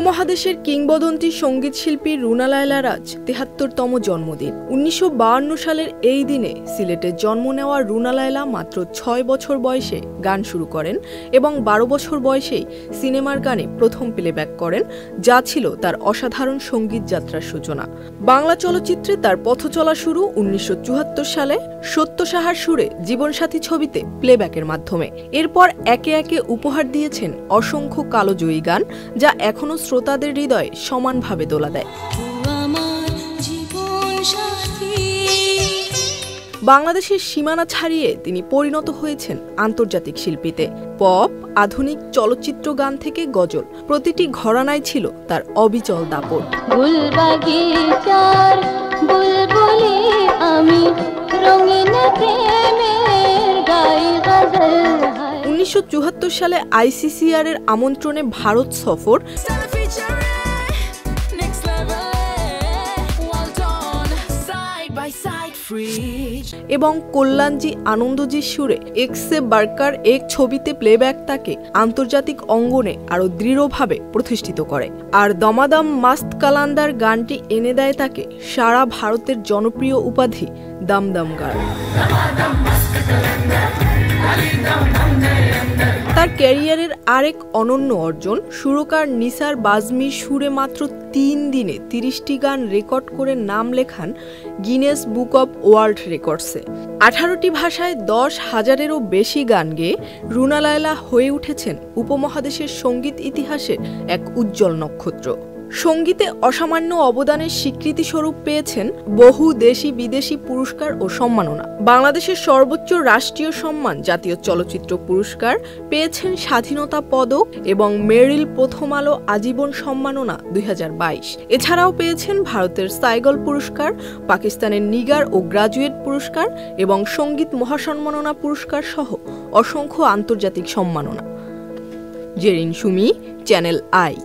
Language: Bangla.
উপমহাদেশের কিংবদন্তি সঙ্গীত শিল্পী রুনা লায়লা রাজ ৭৩তম জন্মদিন। ১৯৫২ সালের এই দিনে সিলেটে জন্ম নেওয়া রুনা লায়লা মাত্র ৬ বছর বয়সে গান শুরু করেন এবং ১২ বছর বয়সেই সিনেমার গানে প্রথম প্লেব্যাক করেন, যা ছিল তার অসাধারণ সঙ্গীত যাত্রার সূচনা। বাংলা চলচ্চিত্রে তার পথ চলা শুরু ১৯৭৪ সালে সত্য সাহার সুরে জীবনসাথী ছবিতে প্লেব্যাকের মাধ্যমে। এরপর একে একে উপহার দিয়েছেন অসংখ্য কালোজয়ী গান, যা এখনো শ্রোতাদের হৃদয়ে সমানভাবে দোলা দেয়। বাংলাদেশের সীমানা ছাড়িয়ে তিনি পরিণত হয়েছেন আন্তর্জাতিক শিল্পীতে। পপ, আধুনিক চলচ্চিত্র গান থেকে গজল, প্রতিটি ঘরানায় ছিল তার অবিচল দাপট। ১৯৭৪ সালে ICCR এর আমন্ত্রণে ভারত সফর এবং কল্যাণজি আনন্দজির সুরে এক্সে বার্কার এক ছবিতে প্লেব্যাক তাকে আন্তর্জাতিক অঙ্গনে আরো দৃঢ়ভাবে প্রতিষ্ঠিত করে। আর দমাদম মাস্ত কালান্দার গানটি এনে দেয় তাকে সারা ভারতের জনপ্রিয় উপাধি দমদম গার্ল। তার ক্যারিয়ারের আরেক অনন্য অর্জন সুরকার নিসার বাজমির সুরে মাত্র ৩ দিনে ৩০টি গান রেকর্ড করে নাম লেখান গিনেস বুক অব ওয়ার্ল্ড রেকর্ডসে। ১৮টি ভাষায় ১০,০০০-এরও বেশি গান গেয়ে রুনা লায়লা হয়ে উঠেছেন উপমহাদেশের সঙ্গীত ইতিহাসের এক উজ্জ্বল নক্ষত্র। সঙ্গীতে অসামান্য অবদানের স্বীকৃতিস্বরূপ পেয়েছেন বহু দেশি বিদেশি পুরস্কার ও সম্মাননা। বাংলাদেশের সর্বোচ্চ রাষ্ট্রীয় সম্মান জাতীয় চলচ্চিত্র পুরস্কার পেয়েছেন স্বাধীনতা পদক এবং মেরিল প্রথম আলো আজীবন সম্মাননা ২০২২। এছাড়াও পেয়েছেন ভারতের সাইগল পুরস্কার, পাকিস্তানের নিগার ও গ্রাজুয়েট পুরস্কার এবং সঙ্গীত মহাসম্মাননা পুরস্কার সহ অসংখ্য আন্তর্জাতিক সম্মাননা। Jerin Sumi, channel I.